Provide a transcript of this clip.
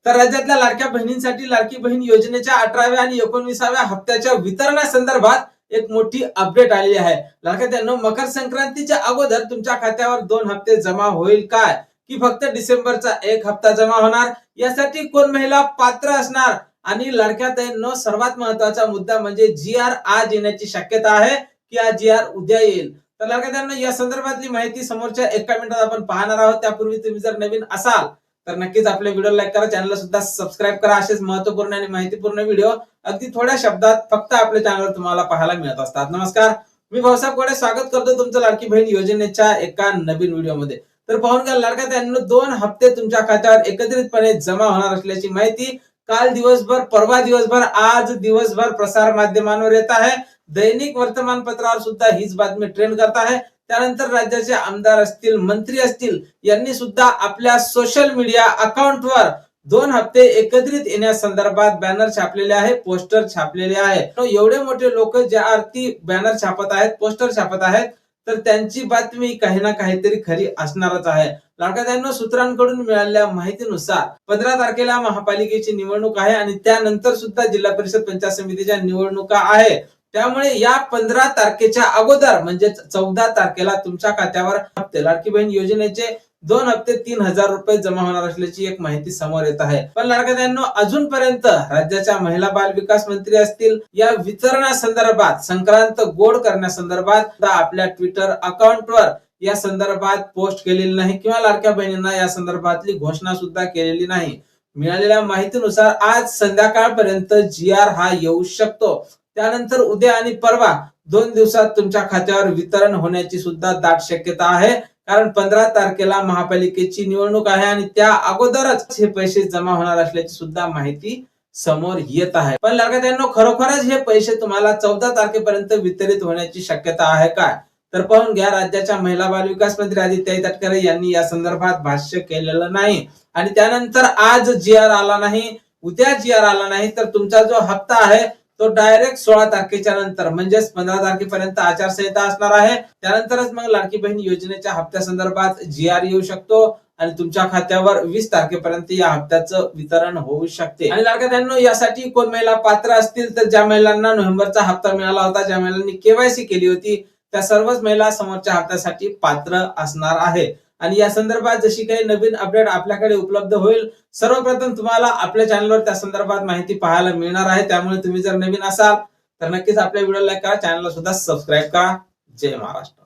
तर राज्यातल्या लाडक्या बहिणींसाठी लाडकी बहीण योजनेच्या 18व्या आणि 19व्या हप्त्याच्या वितरणासंदर्भात एक मोठी अपडेट आली आहे. लाडक्यानो, मकर संक्रांतीच्या अगोदर तुमच्या खात्यावर 2 हप्ते जमा होईल काय, की फक्त डिसेंबरचा 1 हप्ता जमा होणार? यासाठी कोण महिला पात्र असणार? आणि लाडक्यानो, सर्वात महत्त्वाचा मुद्दा म्हणजे जी.आर. आज येण्याची शक्यता आहे की आज जी.आर. उद्या येईल. तर लाडक्यानो, या संदर्भातली माहिती समोरच्या 1 मिनिटात आपण पाहणार आहोत. त्यापूर्वी तुम्ही जर नवीन असाल तर नक्कीच आपल्या व्हिडिओ लाईक करा, चॅनलला सुद्धा सबस्क्राईब करा. असेच महत्त्वपूर्ण आणि माहितीपूर्ण व्हिडिओ अगदी थोड्या शब्दात फक्त आपल्या चॅनलवर तुम्हाला पाहायला मिळत असतात. नमस्कार, मी भाऊसाहेब कोडे स्वागत करतो तुमचं लाडकी बहीण योजनेच्या एका नवीन व्हिडिओमध्ये. तर पाहून घ्या लाडक्यानो, 2 हप्ते तुमच्या खात्यावर एकत्रितपणे जमा होणार असल्याची माहिती काल दिवसभर, परवा दिवसभर, आज दिवसभर प्रसार माध्यमांवर येत आहे. दैनिक वर्तमानपत्रावर सुद्धा हीच बातमी ट्रेंड करत आहे. त्यानंतर राज्याचे आमदार असतील, मंत्री असतील, यांनी सुद्धा आपल्या सोशल मीडिया अकाउंटवर 2 हप्ते एकत्रित येण्यासंदर्भात बॅनर छापलेले आहे, पोस्टर छापलेले आहे. एवढे मोठे लोक ज्या अर्थी बॅनर छापत आहेत, पोस्टर छापत आहेत, तर त्यांची बातमी काही ना काहीतरी खरी असणारच आहे. लाडक्यानो, सूत्रांकडून मिळालेल्या माहितीनुसार 15 तारखेला महापालिकेची निवडणूक आहे आणि त्यानंतर सुद्धा जिल्हा परिषद पंचायत समितीच्या निवडणुका आहे. त्यामुळे या 15 तारखेच्या अगोदर म्हणजे 14 तारखेला तुमच्या खात्यावर हप्ते, लाडकी बहीण योजनेचे 2 हप्ते 3000 रुपये जमा होणार असल्याची एक माहिती समोर येत आहे. पण लाडक्यानो, अजूनपर्यंत राज्याच्या महिला बाल विकास मंत्री असतील, या वितरणासंदर्भात, संक्रांत गोड करण्यासंदर्भात आपल्या ट्विटर अकाउंटवर या संदर्भात पोस्ट केलेली नाही किंवा लाडक्या बहिणींना या संदर्भातली घोषणा सुद्धा केलेली नाही. मिळालेल्या माहितीनुसार आज संध्याकाळपर्यंत जी.आर. हा येऊ शकतो. त्यानंतर उद्या आणि परवा 2 दिवसात तुमच्या खात्यावर वितरण होण्याची सुद्धा दाट शक्यता आहे. कारण 15 तारखेला महापालिकेची निवडणूक आहे आणि त्या अगोदरच हे पैसे जमा होणार असल्याची सुद्धा माहिती समोर येत आहे. पण लाडक्यानो, खरोखरच हे पैसे तुम्हाला 14 तारखेपर्यंत वितरित होण्याची शक्यता आहे काय? तर पाहून घ्या, राज्याच्या महिला बाल विकास मंत्री आदित्य तटकरे यांनी या संदर्भात भाष्य केलेलं नाही आणि त्यानंतर आज जी.आर. आला नाही, उद्या जी.आर. आला नाही, तर तुमचा जो हप्ता आहे तो डायरेक्ट 16 तारखेच्या नंतर म्हणजेच 15 तारखेपर्यंत आचारसंहिता असणार आहे. त्यानंतरच मग लाडकी बहीण योजनेच्या हप्त्या संदर्भात जी.आर. येऊ शकतो आणि तुमच्या खात्यावर 20 तारखेपर्यंत या हप्त्याचं वितरण होऊ शकते. आणि लाडक्यानो, यासाठी कोण महिला पात्र असतील तर ज्या महिलांना नोव्हेंबरचा हप्ता मिळाला होता, ज्या महिलांनी केवायसी केली होती, त्या सर्वच महिला समोरच्या हप्त्यासाठी पात्र असणार आहे. आणि या संदर्भात जशी काही नवीन अपडेट आपल्याकडे उपलब्ध होईल, सर्वप्रथम तुम्हाला आपल्या चॅनलवर त्या संदर्भात माहिती पाहायला मिळणार आहे. त्यामुळे तुम्ही जर नवीन असाल तर नक्कीच आपल्या व्हिडिओ लाईक करा, चॅनलला सुद्धा सबस्क्राईब करा. जय महाराष्ट्र.